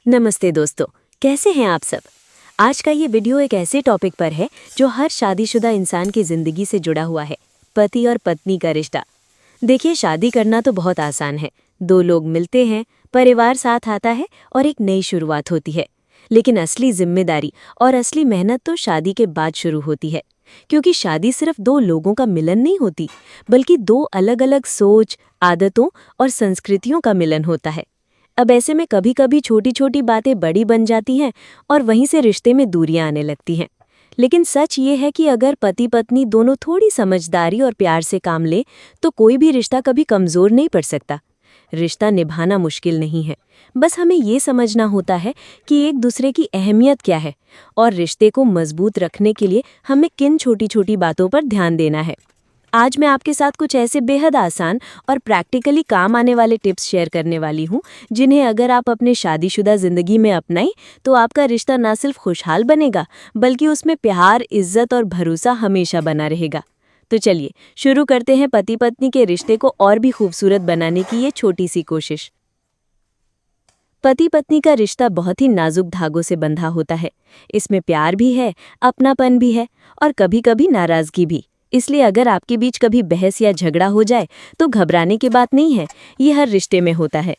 नमस्ते दोस्तों, कैसे हैं आप सब। आज का ये वीडियो एक ऐसे टॉपिक पर है जो हर शादीशुदा इंसान की ज़िंदगी से जुड़ा हुआ है, पति और पत्नी का रिश्ता। देखिए, शादी करना तो बहुत आसान है। दो लोग मिलते हैं, परिवार साथ आता है और एक नई शुरुआत होती है। लेकिन असली जिम्मेदारी और असली मेहनत तो शादी के बाद शुरू होती है, क्योंकि शादी सिर्फ दो लोगों का मिलन नहीं होती, बल्कि दो अलग अलग सोच, आदतों और संस्कृतियों का मिलन होता है। अब ऐसे में कभी कभी छोटी छोटी बातें बड़ी बन जाती हैं और वहीं से रिश्ते में दूरियां आने लगती हैं। लेकिन सच ये है कि अगर पति पत्नी दोनों थोड़ी समझदारी और प्यार से काम ले तो कोई भी रिश्ता कभी कमज़ोर नहीं पड़ सकता। रिश्ता निभाना मुश्किल नहीं है, बस हमें ये समझना होता है कि एक दूसरे की अहमियत क्या है और रिश्ते को मजबूत रखने के लिए हमें किन छोटी छोटी बातों पर ध्यान देना है। आज मैं आपके साथ कुछ ऐसे बेहद आसान और प्रैक्टिकली काम आने वाले टिप्स शेयर करने वाली हूँ, जिन्हें अगर आप अपने शादीशुदा ज़िंदगी में अपनाएं तो आपका रिश्ता न सिर्फ खुशहाल बनेगा, बल्कि उसमें प्यार, इज्जत और भरोसा हमेशा बना रहेगा। तो चलिए शुरू करते हैं पति पत्नी के रिश्ते को और भी खूबसूरत बनाने की ये छोटी सी कोशिश। पति पत्नी का रिश्ता बहुत ही नाजुक धागों से बंधा होता है। इसमें प्यार भी है, अपनापन भी है और कभी कभी नाराज़गी भी। इसलिए अगर आपके बीच कभी बहस या झगड़ा हो जाए तो घबराने की बात नहीं है, ये हर रिश्ते में होता है।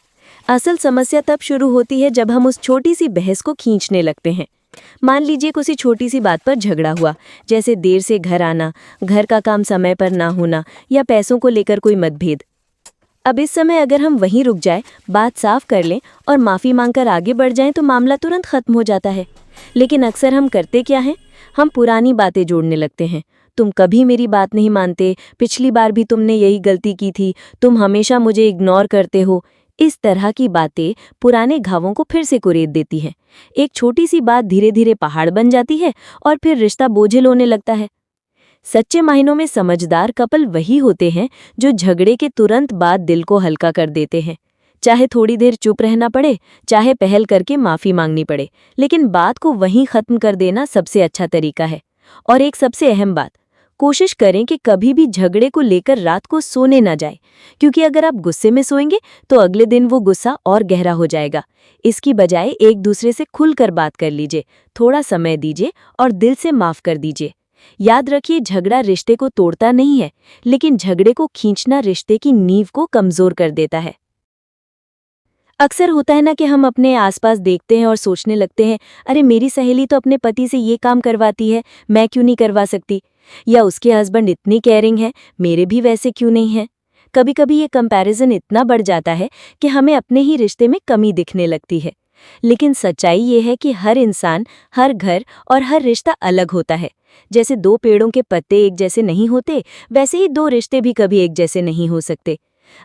असल समस्या तब शुरू होती है जब हम उस छोटी सी बहस को खींचने लगते हैं। मान लीजिए किसी छोटी सी बात पर झगड़ा हुआ, जैसे देर से घर आना, घर का काम समय पर ना होना या पैसों को लेकर कोई मतभेद। अब इस समय अगर हम वहीं रुक जाए, बात साफ कर लें और माफ़ी मांगकर आगे बढ़ जाएं तो मामला तुरंत खत्म हो जाता है। लेकिन अक्सर हम करते क्या हैं, हम पुरानी बातें जोड़ने लगते हैं। तुम कभी मेरी बात नहीं मानते, पिछली बार भी तुमने यही गलती की थी, तुम हमेशा मुझे इग्नोर करते हो। इस तरह की बातें पुराने घावों को फिर से कुरेद देती हैं। एक छोटी सी बात धीरे धीरे पहाड़ बन जाती है और फिर रिश्ता बोझिल होने लगता है। सच्चे मायनों में समझदार कपल वही होते हैं जो झगड़े के तुरंत बाद दिल को हल्का कर देते हैं। चाहे थोड़ी देर चुप रहना पड़े, चाहे पहल करके माफ़ी मांगनी पड़े, लेकिन बात को वहीं ख़त्म कर देना सबसे अच्छा तरीका है। और एक सबसे अहम बात, कोशिश करें कि कभी भी झगड़े को लेकर रात को सोने ना जाए, क्योंकि अगर आप गुस्से में सोएंगे तो अगले दिन वो गुस्सा और गहरा हो जाएगा। इसकी बजाय एक दूसरे से खुलकर बात कर लीजिए, थोड़ा समय दीजिए और दिल से माफ़ कर दीजिए। याद रखिए, झगड़ा रिश्ते को तोड़ता नहीं है, लेकिन झगड़े को खींचना रिश्ते की नींव को कमज़ोर कर देता है। अक्सर होता है ना कि हम अपने आसपास देखते हैं और सोचने लगते हैं, अरे मेरी सहेली तो अपने पति से ये काम करवाती है, मैं क्यों नहीं करवा सकती। या उसके हस्बैंड इतनी केयरिंग है, मेरे भी वैसे क्यों नहीं हैं। कभी कभी ये कंपैरिजन इतना बढ़ जाता है कि हमें अपने ही रिश्ते में कमी दिखने लगती है। लेकिन सच्चाई ये है कि हर इंसान, हर घर और हर रिश्ता अलग होता है। जैसे दो पेड़ों के पत्ते एक जैसे नहीं होते, वैसे ही दो रिश्ते भी कभी एक जैसे नहीं हो सकते।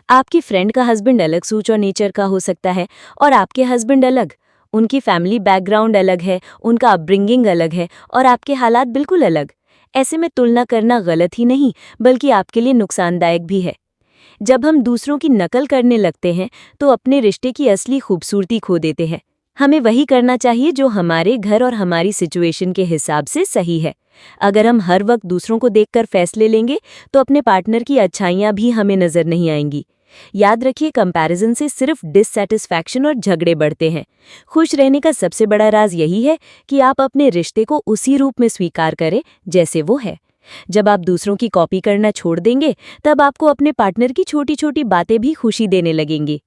आपकी फ्रेंड का हस्बैंड अलग सोच और नेचर का हो सकता है और आपके हस्बैंड अलग। उनकी फैमिली बैकग्राउंड अलग है, उनका अपब्रिंगिंग अलग है और आपके हालात बिल्कुल अलग। ऐसे में तुलना करना गलत ही नहीं, बल्कि आपके लिए नुकसानदायक भी है। जब हम दूसरों की नकल करने लगते हैं तो अपने रिश्ते की असली खूबसूरती खो देते हैं। हमें वही करना चाहिए जो हमारे घर और हमारी सिचुएशन के हिसाब से सही है। अगर हम हर वक्त दूसरों को देखकर फैसले लेंगे तो अपने पार्टनर की अच्छाइयाँ भी हमें नजर नहीं आएंगी। याद रखिए, कंपैरिजन से सिर्फ डिससैटिस्फैक्शन और झगड़े बढ़ते हैं। खुश रहने का सबसे बड़ा राज यही है कि आप अपने रिश्ते को उसी रूप में स्वीकार करें जैसे वो है। जब आप दूसरों की कॉपी करना छोड़ देंगे, तब आपको अपने पार्टनर की छोटी छोटी बातें भी खुशी देने लगेंगी।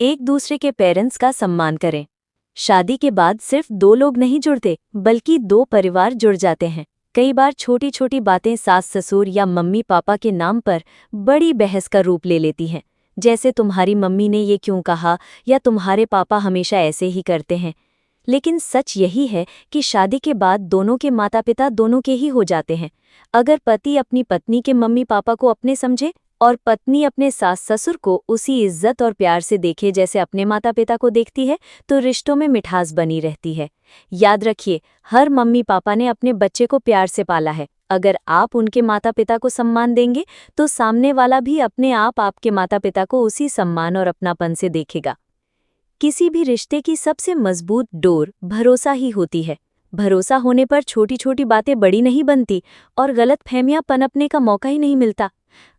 एक दूसरे के पेरेंट्स का सम्मान करें। शादी के बाद सिर्फ दो लोग नहीं जुड़ते, बल्कि दो परिवार जुड़ जाते हैं। कई बार छोटी छोटी बातें सास ससुर या मम्मी पापा के नाम पर बड़ी बहस का रूप ले लेती हैं। जैसे तुम्हारी मम्मी ने ये क्यों कहा या तुम्हारे पापा हमेशा ऐसे ही करते हैं। लेकिन सच यही है कि शादी के बाद दोनों के माता पिता दोनों के ही हो जाते हैं। अगर पति अपनी पत्नी के मम्मी पापा को अपने समझे और पत्नी अपने सास ससुर को उसी इज्जत और प्यार से देखे जैसे अपने माता पिता को देखती है, तो रिश्तों में मिठास बनी रहती है। याद रखिए, हर मम्मी पापा ने अपने बच्चे को प्यार से पाला है। अगर आप उनके माता पिता को सम्मान देंगे तो सामने वाला भी अपने आप आपके माता पिता को उसी सम्मान और अपनापन से देखेगा। किसी भी रिश्ते की सबसे मजबूत डोर भरोसा ही होती है। भरोसा होने पर छोटी छोटी बातें बड़ी नहीं बनती और गलतफहमियां पनपने का मौका ही नहीं मिलता।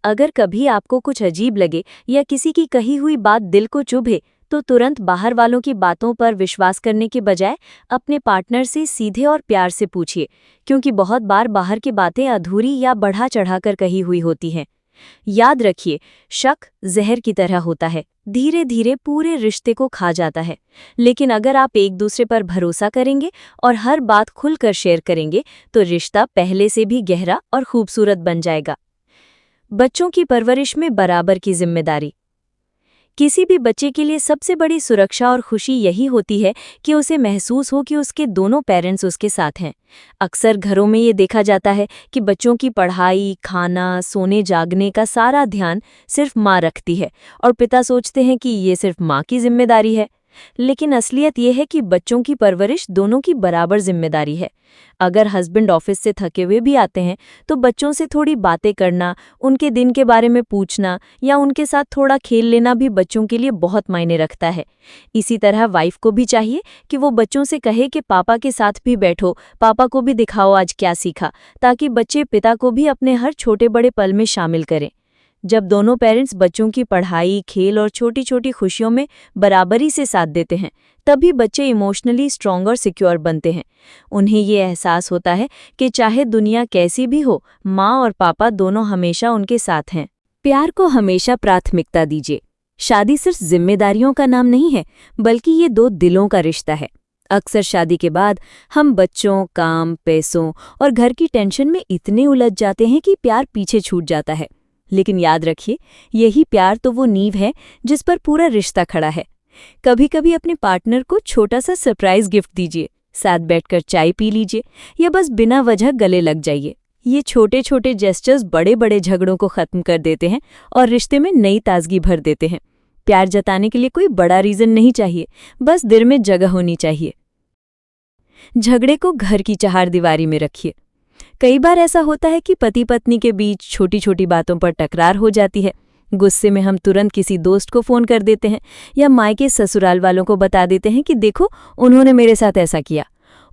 अगर कभी आपको कुछ अजीब लगे या किसी की कही हुई बात दिल को चुभे, तो तुरंत बाहर वालों की बातों पर विश्वास करने के बजाय अपने पार्टनर से सीधे और प्यार से पूछिए, क्योंकि बहुत बार बाहर की बातें अधूरी या बढ़ा चढ़ाकर कही हुई होती हैं। याद रखिए, शक जहर की तरह होता है, धीरे धीरे पूरे रिश्ते को खा जाता है। लेकिन अगर आप एक दूसरे पर भरोसा करेंगे और हर बात खुलकर शेयर करेंगे, तो रिश्ता पहले से भी गहरा और खूबसूरत बन जाएगा। बच्चों की परवरिश में बराबर की जिम्मेदारी। किसी भी बच्चे के लिए सबसे बड़ी सुरक्षा और खुशी यही होती है कि उसे महसूस हो कि उसके दोनों पेरेंट्स उसके साथ हैं। अक्सर घरों में ये देखा जाता है कि बच्चों की पढ़ाई, खाना, सोने जागने का सारा ध्यान सिर्फ माँ रखती है और पिता सोचते हैं कि ये सिर्फ माँ की जिम्मेदारी है। लेकिन असलियत ये है कि बच्चों की परवरिश दोनों की बराबर जिम्मेदारी है। अगर हस्बैंड ऑफिस से थके हुए भी आते हैं, तो बच्चों से थोड़ी बातें करना, उनके दिन के बारे में पूछना या उनके साथ थोड़ा खेल लेना भी बच्चों के लिए बहुत मायने रखता है। इसी तरह वाइफ को भी चाहिए कि वो बच्चों से कहे कि पापा के साथ भी बैठो, पापा को भी दिखाओ आज क्या सीखा, ताकि बच्चे पिता को भी अपने हर छोटे बड़े पल में शामिल करें। जब दोनों पेरेंट्स बच्चों की पढ़ाई, खेल और छोटी छोटी खुशियों में बराबरी से साथ देते हैं, तभी बच्चे इमोशनली स्ट्रांग और सिक्योर बनते हैं। उन्हें ये एहसास होता है कि चाहे दुनिया कैसी भी हो, माँ और पापा दोनों हमेशा उनके साथ हैं। प्यार को हमेशा प्राथमिकता दीजिए। शादी सिर्फ जिम्मेदारियों का नाम नहीं है, बल्कि ये दो दिलों का रिश्ता है। अक्सर शादी के बाद हम बच्चों, काम, पैसों और घर की टेंशन में इतने उलझ जाते हैं कि प्यार पीछे छूट जाता है। लेकिन याद रखिए, यही प्यार तो वो नींव है जिस पर पूरा रिश्ता खड़ा है। कभी कभी अपने पार्टनर को छोटा सा सरप्राइज गिफ्ट दीजिए, साथ बैठकर चाय पी लीजिए या बस बिना वजह गले लग जाइए। ये छोटे छोटे जेस्चर्स बड़े बड़े झगड़ों को खत्म कर देते हैं और रिश्ते में नई ताजगी भर देते हैं। प्यार जताने के लिए कोई बड़ा रीजन नहीं चाहिए, बस दिल में जगह होनी चाहिए। झगड़े को घर की चहारदीवारी में रखिए। कई बार ऐसा होता है कि पति पत्नी के बीच छोटी छोटी बातों पर तकरार हो जाती है। गुस्से में हम तुरंत किसी दोस्त को फोन कर देते हैं या मायके ससुराल वालों को बता देते हैं कि देखो, उन्होंने मेरे साथ ऐसा किया।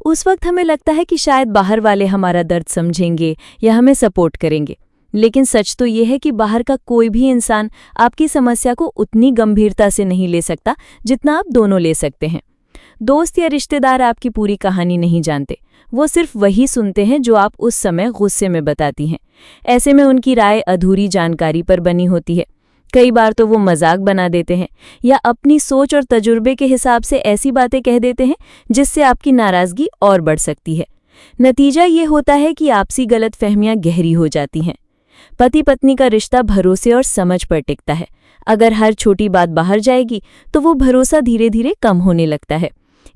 उस वक्त हमें लगता है कि शायद बाहर वाले हमारा दर्द समझेंगे या हमें सपोर्ट करेंगे। लेकिन सच तो ये है कि बाहर का कोई भी इंसान आपकी समस्या को उतनी गंभीरता से नहीं ले सकता जितना आप दोनों ले सकते हैं। दोस्त या रिश्तेदार आपकी पूरी कहानी नहीं जानते, वो सिर्फ वही सुनते हैं जो आप उस समय गुस्से में बताती हैं। ऐसे में उनकी राय अधूरी जानकारी पर बनी होती है। कई बार तो वो मजाक बना देते हैं या अपनी सोच और तजुर्बे के हिसाब से ऐसी बातें कह देते हैं जिससे आपकी नाराजगी और बढ़ सकती है। नतीजा ये होता है कि आपसी गलतफहमियां गहरी हो जाती हैं। पति पत्नी का रिश्ता भरोसे और समझ पर टिकता है। अगर हर छोटी बात बाहर जाएगी तो वो भरोसा धीरे धीरे कम होने लगता है।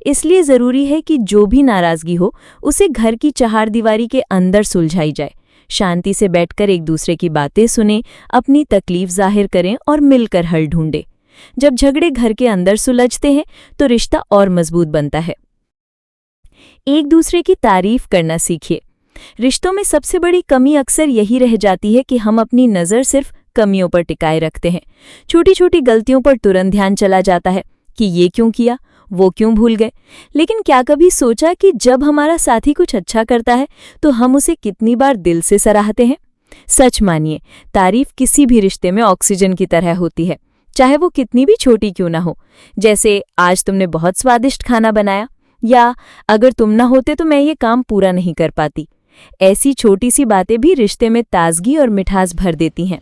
इसलिए जरूरी है कि जो भी नाराजगी हो, उसे घर की चहारदीवारी के अंदर सुलझाई जाए। शांति से बैठकर एक दूसरे की बातें सुनें, अपनी तकलीफ जाहिर करें और मिलकर हल ढूंढें। जब झगड़े घर के अंदर सुलझते हैं तो रिश्ता और मजबूत बनता है। एक दूसरे की तारीफ करना सीखिए। रिश्तों में सबसे बड़ी कमी अक्सर यही रह जाती है कि हम अपनी नज़र सिर्फ कमियों पर टिकाए रखते हैं। छोटी छोटी गलतियों पर तुरंत ध्यान चला जाता है कि ये क्यों किया, वो क्यों भूल गए। लेकिन क्या कभी सोचा कि जब हमारा साथी कुछ अच्छा करता है तो हम उसे कितनी बार दिल से सराहते हैं? सच मानिए, तारीफ किसी भी रिश्ते में ऑक्सीजन की तरह होती है, चाहे वो कितनी भी छोटी क्यों ना हो। जैसे, आज तुमने बहुत स्वादिष्ट खाना बनाया, या अगर तुम ना होते तो मैं ये काम पूरा नहीं कर पाती। ऐसी छोटी सी बातें भी रिश्ते में ताजगी और मिठास भर देती हैं।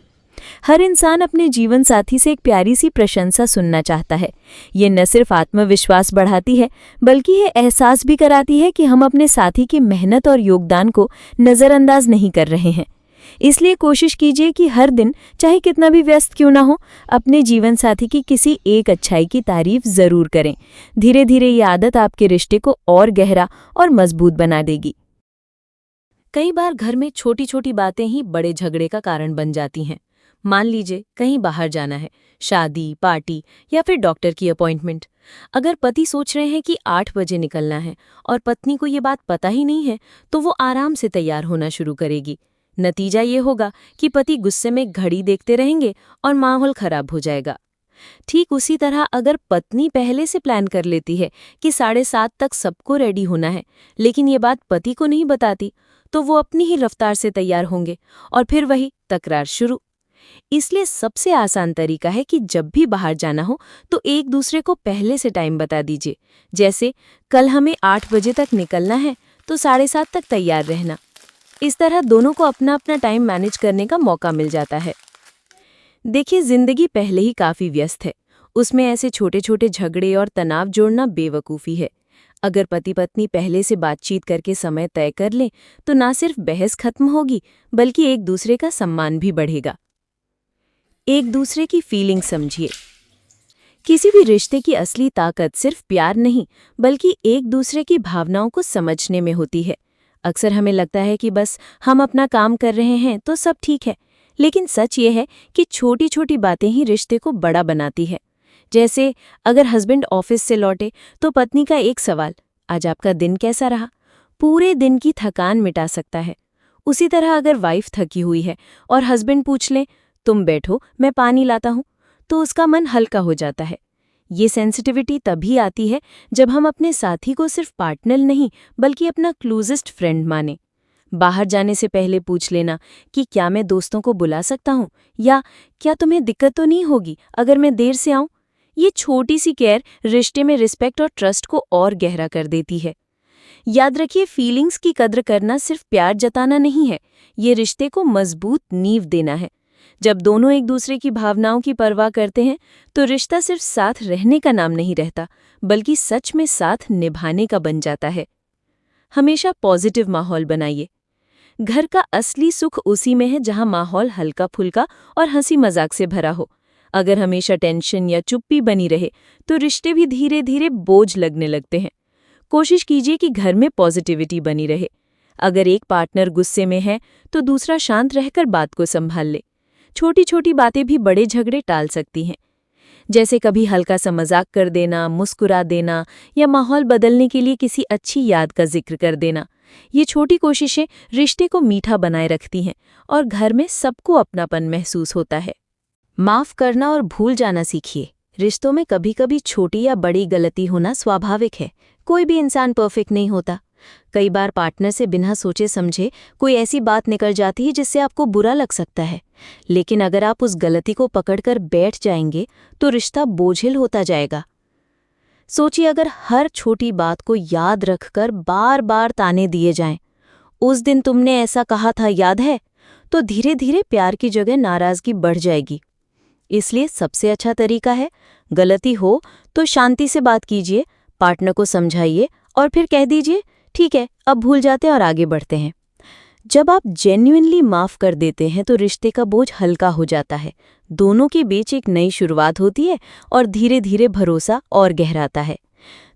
हर इंसान अपने जीवन साथी से एक प्यारी सी प्रशंसा सुनना चाहता है। ये न सिर्फ आत्मविश्वास बढ़ाती है, बल्कि ये एहसास भी कराती है कि हम अपने साथी की मेहनत और योगदान को नज़रअंदाज नहीं कर रहे हैं। इसलिए कोशिश कीजिए कि हर दिन, चाहे कितना भी व्यस्त क्यों ना हो, अपने जीवन साथी की किसी एक अच्छाई की तारीफ जरूर करें। धीरे धीरे ये आदत आपके रिश्ते को और गहरा और मजबूत बना देगी। कई बार घर में छोटी छोटी बातें ही बड़े झगड़े का कारण बन जाती हैं। मान लीजिए कहीं बाहर जाना है, शादी, पार्टी या फिर डॉक्टर की अपॉइंटमेंट। अगर पति सोच रहे हैं कि 8 बजे निकलना है और पत्नी को ये बात पता ही नहीं है, तो वो आराम से तैयार होना शुरू करेगी। नतीजा ये होगा कि पति गुस्से में घड़ी देखते रहेंगे और माहौल खराब हो जाएगा। ठीक उसी तरह अगर पत्नी पहले से प्लान कर लेती है कि 7:30 तक सबको रेडी होना है, लेकिन ये बात पति को नहीं बताती, तो वो अपनी ही रफ्तार से तैयार होंगे और फिर वही तकरार शुरू। इसलिए सबसे आसान तरीका है कि जब भी बाहर जाना हो तो एक दूसरे को पहले से टाइम बता दीजिए। जैसे कल हमें 8 बजे तक निकलना है तो 7:30 तक तैयार रहना। इस तरह दोनों को अपना अपना टाइम मैनेज करने का मौका मिल जाता है। देखिए, जिंदगी पहले ही काफी व्यस्त है, उसमें ऐसे छोटे छोटे झगड़े और तनाव जोड़ना बेवकूफ़ी है। अगर पति पत्नी पहले से बातचीत करके समय तय कर लें तो ना सिर्फ बहस खत्म होगी बल्कि एक दूसरे का सम्मान भी बढ़ेगा। एक दूसरे की फीलिंग समझिए। किसी भी रिश्ते की असली ताकत सिर्फ प्यार नहीं बल्कि एक दूसरे की भावनाओं को समझने में होती है। अक्सर हमें लगता है कि बस हम अपना काम कर रहे हैं तो सब ठीक है, लेकिन सच ये है कि छोटी छोटी बातें ही रिश्ते को बड़ा बनाती है। जैसे अगर हस्बैंड ऑफिस से लौटे तो पत्नी का एक सवाल, आज आपका दिन कैसा रहा, पूरे दिन की थकान मिटा सकता है। उसी तरह अगर वाइफ थकी हुई है और हस्बैंड पूछ ले, तुम बैठो मैं पानी लाता हूँ, तो उसका मन हल्का हो जाता है। ये सेंसिटिविटी तभी आती है जब हम अपने साथी को सिर्फ पार्टनर नहीं बल्कि अपना क्लोजेस्ट फ्रेंड माने। बाहर जाने से पहले पूछ लेना कि क्या मैं दोस्तों को बुला सकता हूँ, या क्या तुम्हें दिक्कत तो नहीं होगी अगर मैं देर से आऊँ। ये छोटी सी केयर रिश्ते में रिस्पेक्ट और ट्रस्ट को और गहरा कर देती है। याद रखिए, फीलिंग्स की कद्र करना सिर्फ प्यार जताना नहीं है, ये रिश्ते को मजबूत नींव देना है। जब दोनों एक दूसरे की भावनाओं की परवाह करते हैं तो रिश्ता सिर्फ साथ रहने का नाम नहीं रहता बल्कि सच में साथ निभाने का बन जाता है। हमेशा पॉजिटिव माहौल बनाइए। घर का असली सुख उसी में है जहां माहौल हल्का फुल्का और हंसी मजाक से भरा हो। अगर हमेशा टेंशन या चुप्पी बनी रहे तो रिश्ते भी धीरे धीरे बोझ लगने लगते हैं। कोशिश कीजिए कि घर में पॉजिटिविटी बनी रहे। अगर एक पार्टनर गुस्से में है तो दूसरा शांत रहकर बात को संभाल ले। छोटी छोटी बातें भी बड़े झगड़े टाल सकती हैं, जैसे कभी हल्का सा मजाक कर देना, मुस्कुरा देना या माहौल बदलने के लिए किसी अच्छी याद का जिक्र कर देना। ये छोटी कोशिशें रिश्ते को मीठा बनाए रखती हैं और घर में सबको अपनापन महसूस होता है। माफ करना और भूल जाना सीखिए। रिश्तों में कभी कभी छोटी या बड़ी गलती होना स्वाभाविक है, कोई भी इंसान परफेक्ट नहीं होता। कई बार पार्टनर से बिना सोचे समझे कोई ऐसी बात निकल जाती है जिससे आपको बुरा लग सकता है, लेकिन अगर आप उस गलती को पकड़कर बैठ जाएंगे तो रिश्ता बोझिल होता जाएगा। सोचिए, अगर हर छोटी बात को याद रखकर बार बार ताने दिए जाएं, उस दिन तुमने ऐसा कहा था याद है, तो धीरे धीरे प्यार की जगह नाराजगी बढ़ जाएगी। इसलिए सबसे अच्छा तरीका है, गलती हो तो शांति से बात कीजिए, पार्टनर को समझाइए और फिर कह दीजिए ठीक है, अब भूल जाते हैं और आगे बढ़ते हैं। जब आप जेन्युइनली माफ कर देते हैं तो रिश्ते का बोझ हल्का हो जाता है, दोनों के बीच एक नई शुरुआत होती है और धीरे धीरे भरोसा और गहराता है।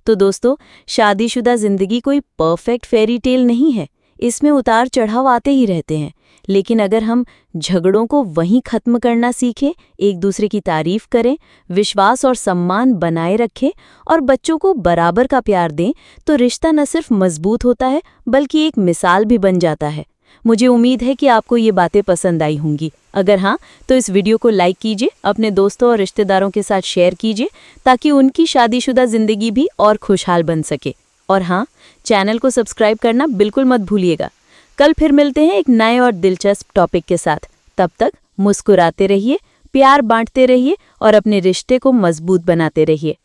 तो दोस्तों, शादीशुदा जिंदगी कोई परफेक्ट फेरी टेल नहीं है, इसमें उतार चढ़ाव आते ही रहते हैं। लेकिन अगर हम झगड़ों को वहीं खत्म करना सीखें, एक दूसरे की तारीफ करें, विश्वास और सम्मान बनाए रखें और बच्चों को बराबर का प्यार दें, तो रिश्ता न सिर्फ मजबूत होता है बल्कि एक मिसाल भी बन जाता है। मुझे उम्मीद है कि आपको ये बातें पसंद आई होंगी। अगर हाँ, तो इस वीडियो को लाइक कीजिए, अपने दोस्तों और रिश्तेदारों के साथ शेयर कीजिए ताकि उनकी शादीशुदा जिंदगी भी और खुशहाल बन सके। और हाँ, चैनल को सब्सक्राइब करना बिल्कुल मत भूलिएगा। कल फिर मिलते हैं एक नए और दिलचस्प टॉपिक के साथ। तब तक मुस्कुराते रहिए, प्यार बांटते रहिए और अपने रिश्ते को मजबूत बनाते रहिए।